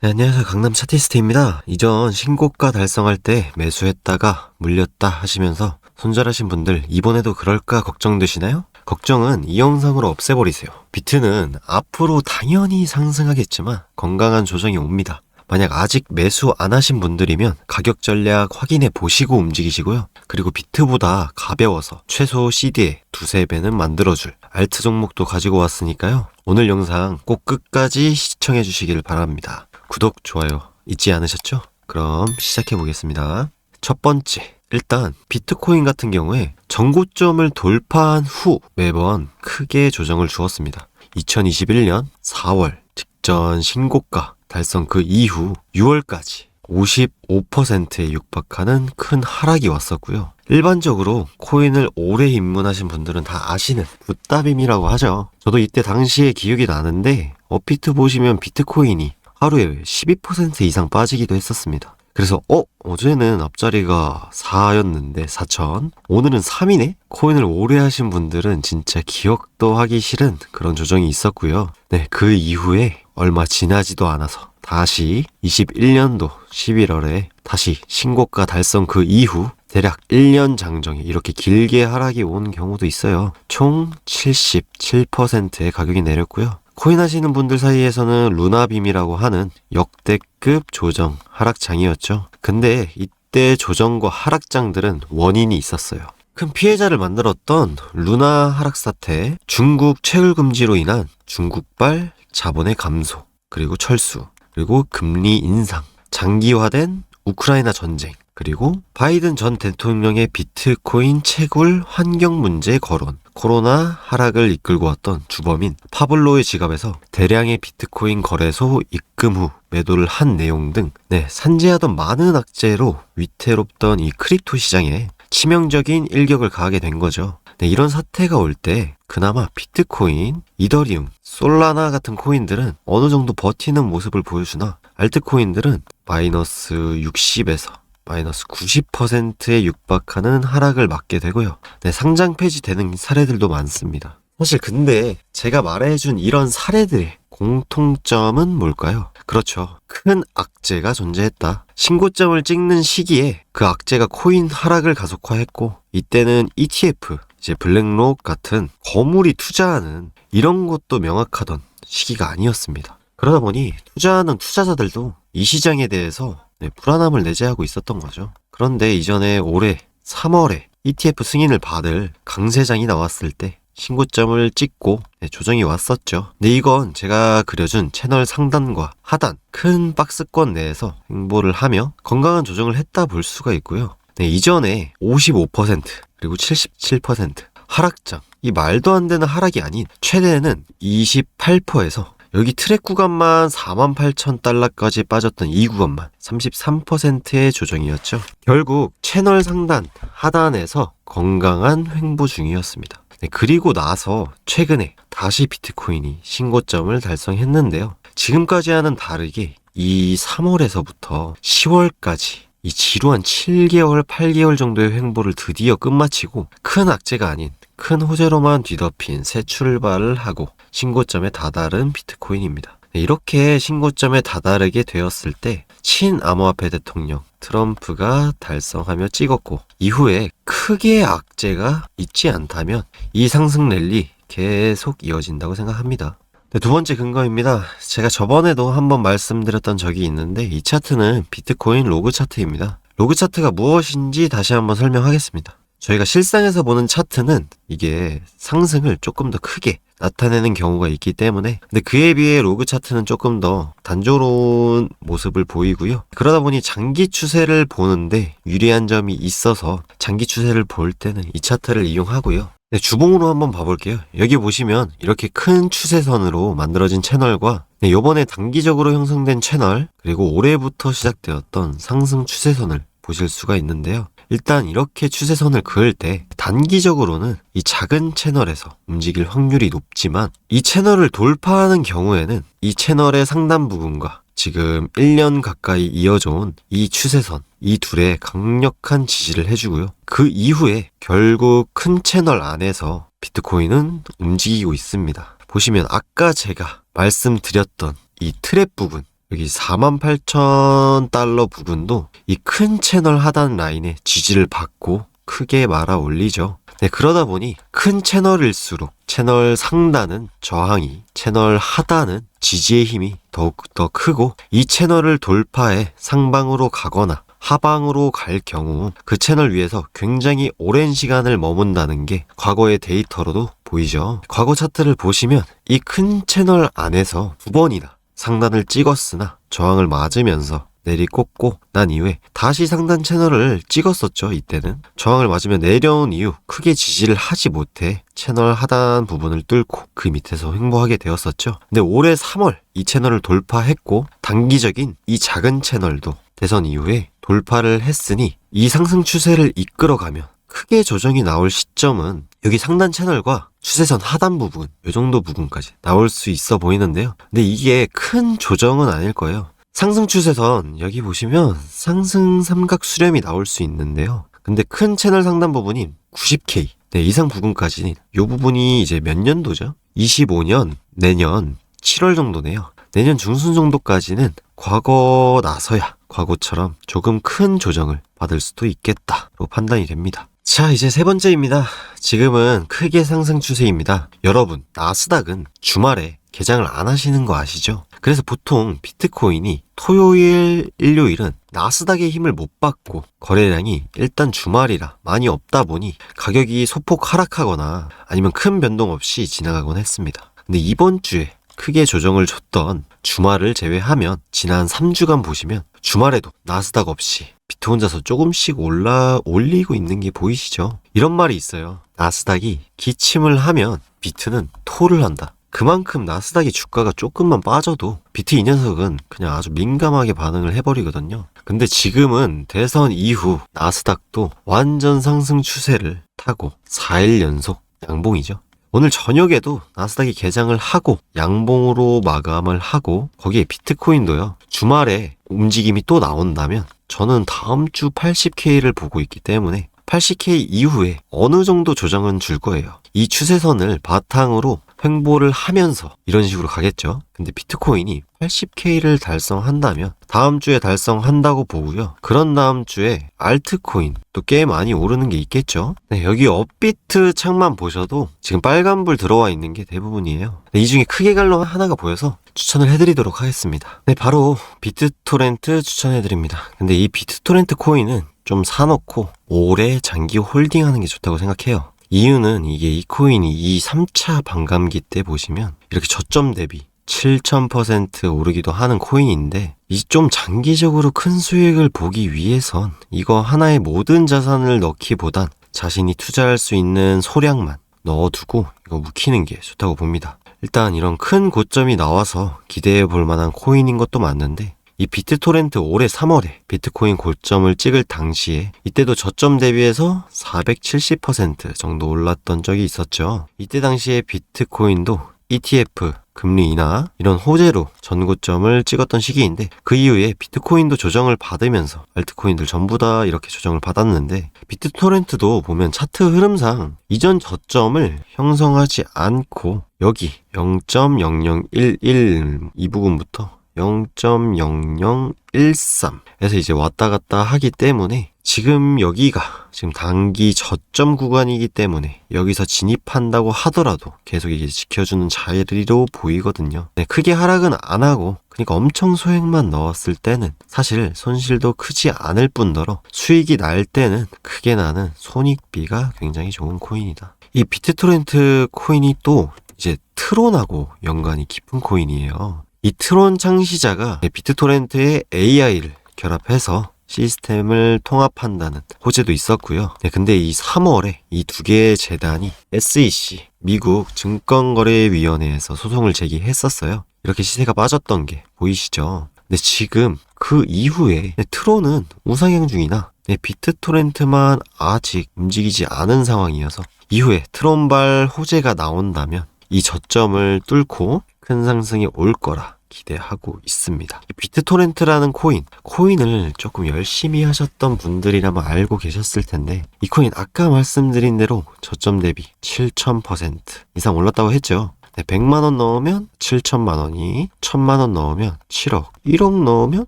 네, 안녕하세요. 강남 차티스트입니다. 이전 신고가 달성할 때 매수했다가 물렸다 하시면서 손절하신 분들 이번에도 그럴까 걱정되시나요? 걱정은 이 영상으로 없애버리세요. 비트는 앞으로 당연히 상승하겠지만 건강한 조정이 옵니다. 만약 아직 매수 안 하신 분들이면 가격 전략 확인해 보시고 움직이시고요. 그리고 비트보다 가벼워서 최소 CD에 두세 배는 만들어줄 알트 종목도 가지고 왔으니까요. 오늘 영상 꼭 끝까지 시청해 주시길 바랍니다. 구독, 좋아요 잊지 않으셨죠? 그럼 시작해 보겠습니다. 첫 번째, 일단 비트코인 같은 경우에 전고점을 돌파한 후 매번 크게 조정을 주었습니다. 2021년 4월 직전 신고가 달성 그 이후 6월까지 55%에 육박하는 큰 하락이 왔었고요. 일반적으로 코인을 오래 입문하신 분들은 다 아시는 붓다빔이라고 하죠. 저도 이때 당시에 기억이 나는데 업비트 보시면 비트코인이 하루에 12% 이상 빠지기도 했었습니다. 그래서 어제는 앞자리가 4였는데 4천, 오늘은 3이네? 코인을 오래 하신 분들은 진짜 기억도 하기 싫은 그런 조정이 있었고요. 네, 그 이후에 얼마 지나지도 않아서 다시 21년도 11월에 다시 신고가 달성 그 이후 대략 1년 장정에 이렇게 길게 하락이 온 경우도 있어요. 총 77%의 가격이 내렸고요. 코인 하시는 분들 사이에서는 루나빔이라고 하는 역대급 조정 하락장이었죠. 근데 이때 조정과 하락장들은 원인이 있었어요. 큰 피해자를 만들었던 루나 하락 사태, 중국 채굴 금지로 인한 중국발 자본의 감소, 그리고 철수, 그리고 금리 인상, 장기화된 우크라이나 전쟁, 그리고 바이든 전 대통령의 비트코인 채굴 환경 문제 거론, 코로나 하락을 이끌고 왔던 주범인 파블로의 지갑에서 대량의 비트코인 거래소 입금 후 매도를 한 내용 등 산재하던 많은 악재로 위태롭던 이 크립토 시장에 치명적인 일격을 가하게 된 거죠. 이런 사태가 올 때 그나마 비트코인, 이더리움, 솔라나 같은 코인들은 어느 정도 버티는 모습을 보여주나 알트코인들은 마이너스 60에서 마이너스 90%에 육박하는 하락을 맞게 되고요. 상장 폐지되는 사례들도 많습니다. 사실 근데 제가 말해준 이런 사례들의 공통점은 뭘까요? 그렇죠. 큰 악재가 존재했다. 신고점을 찍는 시기에 그 악재가 코인 하락을 가속화했고, 이때는 ETF, 이제 블랙록 같은 거물이 투자하는 이런 것도 명확하던 시기가 아니었습니다. 그러다 보니 투자하는 투자자들도 이 시장에 대해서 불안함을 내재하고 있었던 거죠. 그런데 이전에 올해 3월에 ETF 승인을 받을 강세장이 나왔을 때 신고점을 찍고 조정이 왔었죠. 근데 이건 제가 그려준 채널 상단과 하단 큰 박스권 내에서 행보를 하며 건강한 조정을 했다 볼 수가 있고요. 이전에 55% 그리고 77% 하락장, 이 말도 안 되는 하락이 아닌 최대는 28%에서 여기 트랙 구간만 48,000달러까지 빠졌던 이 구간만 33%의 조정이었죠. 결국 채널 상단 하단에서 건강한 횡보 중이었습니다. 그리고 나서 최근에 다시 비트코인이 신고점을 달성했는데요. 지금까지와는 다르게 이 3월에서부터 10월까지 이 지루한 7개월, 8개월 정도의 횡보를 드디어 끝마치고 큰 악재가 아닌 큰 호재로만 뒤덮인 새 출발을 하고 신고점에 다다른 비트코인입니다. 이렇게 신고점에 다다르게 되었을 때 친암호화폐 대통령 트럼프가 달성하며 찍었고, 이후에 크게 악재가 있지 않다면 이 상승 랠리 계속 이어진다고 생각합니다. 두 번째 근거입니다. 제가 저번에도 한번 말씀드렸던 적이 있는데 이 차트는 비트코인 로그 차트입니다. 로그 차트가 무엇인지 다시 한번 설명하겠습니다. 저희가 실상에서 보는 차트는 이게 상승을 조금 더 크게 나타내는 경우가 있기 때문에, 근데 그에 비해 로그 차트는 조금 더 단조로운 모습을 보이고요. 그러다 보니 장기 추세를 보는데 유리한 점이 있어서 장기 추세를 볼 때는 이 차트를 이용하고요. 주봉으로 한번 봐볼게요. 여기 보시면 이렇게 큰 추세선으로 만들어진 채널과 요번에 단기적으로 형성된 채널, 그리고 올해부터 시작되었던 상승 추세선을 보실 수가 있는데요. 일단 이렇게 추세선을 그을 때 단기적으로는 이 작은 채널에서 움직일 확률이 높지만, 이 채널을 돌파하는 경우에는 이 채널의 상단 부분과 지금 1년 가까이 이어져 온 이 추세선, 이 둘에 강력한 지지를 해주고요. 그 이후에 결국 큰 채널 안에서 비트코인은 움직이고 있습니다. 보시면 아까 제가 말씀드렸던 이 트랩 부분, 여기 48,000달러 부근도 이 큰 채널 하단 라인에 지지를 받고 크게 말아 올리죠. 네, 그러다 보니 큰 채널일수록 채널 상단은 저항이, 채널 하단은 지지의 힘이 더욱 더 크고, 이 채널을 돌파해 상방으로 가거나 하방으로 갈 경우 그 채널 위에서 굉장히 오랜 시간을 머문다는 게 과거의 데이터로도 보이죠. 과거 차트를 보시면 이 큰 채널 안에서 두 번이나 상단을 찍었으나 저항을 맞으면서 내리꽂고 난 이후에 다시 상단 채널을 찍었었죠. 이때는 저항을 맞으면 내려온 이후 크게 지지를 하지 못해 채널 하단 부분을 뚫고 그 밑에서 횡보하게 되었었죠. 근데 올해 3월 이 채널을 돌파했고, 단기적인 이 작은 채널도 대선 이후에 돌파를 했으니 이 상승 추세를 이끌어가면 크게 조정이 나올 시점은 여기 상단 채널과 추세선 하단 부분, 이 정도 부분까지 나올 수 있어 보이는데요. 근데 이게 큰 조정은 아닐 거예요. 상승 추세선 여기 보시면 상승 삼각 수렴이 나올 수 있는데요. 근데 큰 채널 상단 부분이 90K 이상 부분까지는 이 부분이 이제 몇 년도죠? 25년 내년 7월 정도네요. 내년 중순 정도까지는 과거 나서야 과거처럼 조금 큰 조정을 받을 수도 있겠다로 판단이 됩니다. 자, 이제 세 번째입니다. 지금은 크게 상승 추세입니다. 여러분, 나스닥은 주말에 개장을 안 하시는 거 아시죠? 그래서 보통 비트코인이 토요일, 일요일은 나스닥의 힘을 못 받고 거래량이 일단 주말이라 많이 없다 보니 가격이 소폭 하락하거나 아니면 큰 변동 없이 지나가곤 했습니다. 근데 이번 주에 크게 조정을 줬던 주말을 제외하면 지난 3주간 보시면 주말에도 나스닥 없이 비트 혼자서 조금씩 올리고 있는 게 보이시죠? 이런 말이 있어요. 나스닥이 기침을 하면 비트는 토를 한다. 그만큼 나스닥이 주가가 조금만 빠져도 비트 이 녀석은 그냥 아주 민감하게 반응을 해버리거든요. 근데 지금은 대선 이후 나스닥도 완전 상승 추세를 타고 4일 연속 양봉이죠. 오늘 저녁에도 나스닥이 개장을 하고 양봉으로 마감을 하고, 거기에 비트코인도요, 주말에 움직임이 또 나온다면 저는 다음 주 80K를 보고 있기 때문에 80K 이후에 어느 정도 조정은 줄 거예요. 이 추세선을 바탕으로 횡보를 하면서 이런 식으로 가겠죠. 근데 비트코인이 80K를 달성한다면 다음 주에 달성한다고 보고요. 그런 다음 주에 알트코인 또 꽤 많이 오르는 게 있겠죠. 네, 여기 업비트 창만 보셔도 지금 빨간불 들어와 있는 게 대부분이에요. 네, 이 중에 크게 갈로 하나가 보여서 추천을 해드리도록 하겠습니다. 네, 바로 비트토렌트 추천해드립니다. 근데 이 비트토렌트 코인은 좀 사놓고 오래 장기 홀딩하는 게 좋다고 생각해요. 이유는 이게 이 코인이 이 3차 반감기 때 보시면 이렇게 저점 대비 7000% 오르기도 하는 코인인데, 이 좀 장기적으로 큰 수익을 보기 위해선 이거 하나의 모든 자산을 넣기보단 자신이 투자할 수 있는 소량만 넣어두고 이거 묵히는 게 좋다고 봅니다. 일단 이런 큰 고점이 나와서 기대해 볼 만한 코인인 것도 맞는데, 이 비트토렌트 올해 3월에 비트코인 고점을 찍을 당시에 이때도 저점 대비해서 470% 정도 올랐던 적이 있었죠. 이때 당시에 비트코인도 ETF, 금리 인하 이런 호재로 전고점을 찍었던 시기인데, 그 이후에 비트코인도 조정을 받으면서 알트코인들 전부 다 이렇게 조정을 받았는데, 비트토렌트도 보면 차트 흐름상 이전 저점을 형성하지 않고 여기 0.0011 이 부분부터 0.0013에서 이제 왔다 갔다 하기 때문에 지금 여기가 지금 단기 저점 구간이기 때문에 여기서 진입한다고 하더라도 계속 이게 지켜주는 자리로 보이거든요. 네, 크게 하락은 안 하고, 그러니까 엄청 소액만 넣었을 때는 사실 손실도 크지 않을 뿐더러 수익이 날 때는 크게 나는 손익비가 굉장히 좋은 코인이다. 이 비트토렌트 코인이 또 이제 트론하고 연관이 깊은 코인이에요. 이 트론 창시자가 비트토렌트의 AI를 결합해서 시스템을 통합한다는 호재도 있었고요. 네, 근데 이 3월에 이 두 개의 재단이 SEC, 미국 증권거래위원회에서 소송을 제기했었어요. 이렇게 시세가 빠졌던 게 보이시죠? 근데 지금 그 이후에 트론은 우상향 중이나 비트토렌트만 아직 움직이지 않은 상황이어서 이후에 트론발 호재가 나온다면 이 저점을 뚫고 큰 상승이 올 거라 기대하고 있습니다. 비트토렌트라는 코인을 조금 열심히 하셨던 분들이라면 알고 계셨을 텐데, 이 코인 아까 말씀드린 대로 저점 대비 7000% 이상 올랐다고 했죠. 네, 100만원 넣으면 7천만원이, 1000만원 넣으면 7억, 1억 넣으면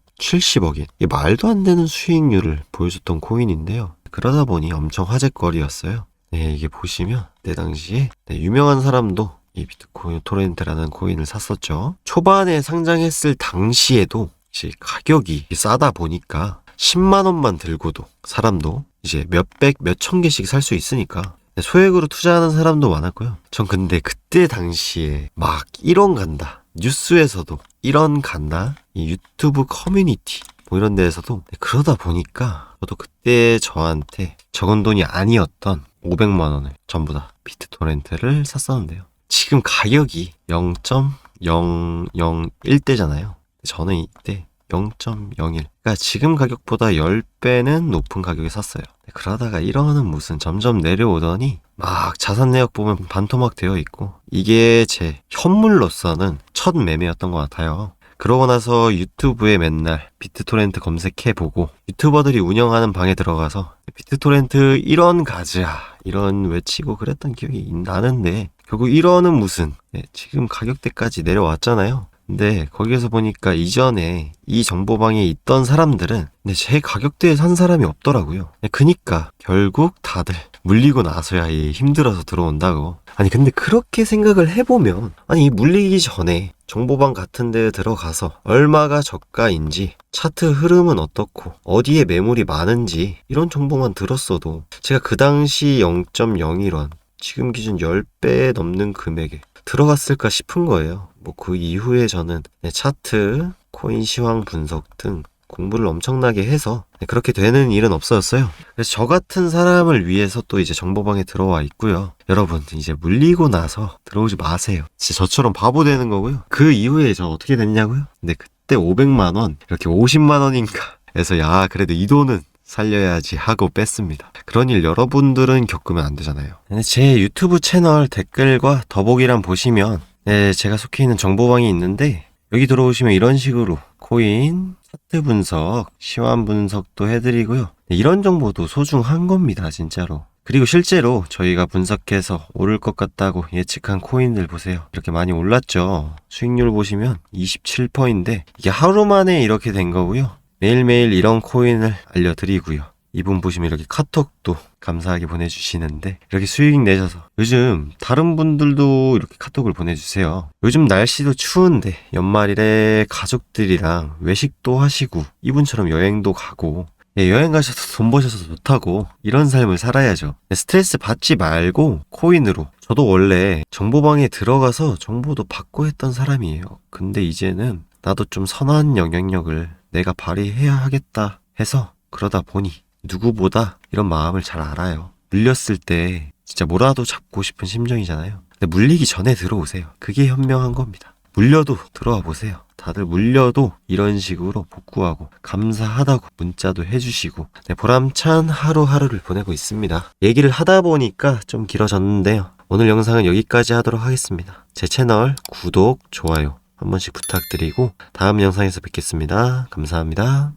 70억인. 이 말도 안 되는 수익률을 보여줬던 코인인데요. 그러다 보니 엄청 화제거리였어요. 네, 이게 보시면 내 당시에 유명한 사람도 이 비트코인 토렌트라는 코인을 샀었죠. 초반에 상장했을 당시에도 이제 가격이 싸다 보니까 10만원만 들고도 사람도 이제 몇백, 몇천 개씩 살 수 있으니까 소액으로 투자하는 사람도 많았고요. 전 근데 그때 당시에 막 1원 간다, 뉴스에서도 1원 간다, 이 유튜브 커뮤니티 뭐 이런 데에서도 그러다 보니까 저도 그때 저한테 적은 돈이 아니었던 500만원을 전부 다 비트토렌트를 샀었는데요. 지금 가격이 0.001대잖아요. 저는 이때 0.01. 그러니까 지금 가격보다 10배는 높은 가격에 샀어요. 그러다가 1원은 무슨 점점 내려오더니 막 자산 내역 보면 반토막 되어 있고, 이게 제 현물로서는 첫 매매였던 것 같아요. 그러고 나서 유튜브에 맨날 비트토렌트 검색해보고 유튜버들이 운영하는 방에 들어가서 비트토렌트 1원 가즈아 이런 외치고 그랬던 기억이 나는데, 결국 1원은 무슨 지금 가격대까지 내려왔잖아요. 근데 거기에서 보니까 이전에 이 정보방에 있던 사람들은 제 가격대에 산 사람이 없더라고요. 그니까 결국 다들 물리고 나서야 힘들어서 들어온다고. 아니 근데 그렇게 생각을 해보면, 아니 물리기 전에 정보방 같은 데 들어가서 얼마가 저가인지, 차트 흐름은 어떻고 어디에 매물이 많은지 이런 정보만 들었어도 제가 그 당시 0.01원, 지금 기준 10배 넘는 금액에 들어갔을까 싶은 거예요. 뭐 그 이후에 저는 차트, 코인 시황 분석 등 공부를 엄청나게 해서 그렇게 되는 일은 없었어요. 그래서 저 같은 사람을 위해서 또 이제 정보방에 들어와 있고요. 여러분 이제 물리고 나서 들어오지 마세요. 진짜 저처럼 바보 되는 거고요. 그 이후에 저 어떻게 됐냐고요? 근데 그때 500만원 이렇게 50만원인가 해서 야 그래도 이 돈은 살려야지 하고 뺐습니다. 그런 일 여러분들은 겪으면 안 되잖아요. 제 유튜브 채널 댓글과 더보기란 보시면 제가 속해 있는 정보방이 있는데, 여기 들어오시면 이런 식으로 코인 차트 분석, 시황 분석도 해드리고요. 이런 정보도 소중한 겁니다, 진짜로. 그리고 실제로 저희가 분석해서 오를 것 같다고 예측한 코인들 보세요. 이렇게 많이 올랐죠. 수익률 보시면 27%인데 이게 하루 만에 이렇게 된 거고요. 매일매일 이런 코인을 알려드리고요. 이분 보시면 이렇게 카톡도 감사하게 보내주시는데 이렇게 수익 내셔서, 요즘 다른 분들도 이렇게 카톡을 보내주세요. 요즘 날씨도 추운데 연말이래 가족들이랑 외식도 하시고 이분처럼 여행도 가고, 여행 가셔서 돈 버셔서 좋다고 이런 삶을 살아야죠. 스트레스 받지 말고 코인으로. 저도 원래 정보방에 들어가서 정보도 받고 했던 사람이에요. 근데 이제는 나도 좀 선한 영향력을 내가 발휘해야 하겠다 해서 그러다 보니 누구보다 이런 마음을 잘 알아요. 물렸을 때 진짜 뭐라도 잡고 싶은 심정이잖아요. 근데 물리기 전에 들어오세요. 그게 현명한 겁니다. 물려도 들어와 보세요. 다들 물려도 이런 식으로 복구하고 감사하다고 문자도 해주시고 보람찬 하루하루를 보내고 있습니다. 얘기를 하다 보니까 좀 길어졌는데요. 오늘 영상은 여기까지 하도록 하겠습니다. 제 채널 구독, 좋아요 한 번씩 부탁드리고 다음 영상에서 뵙겠습니다. 감사합니다.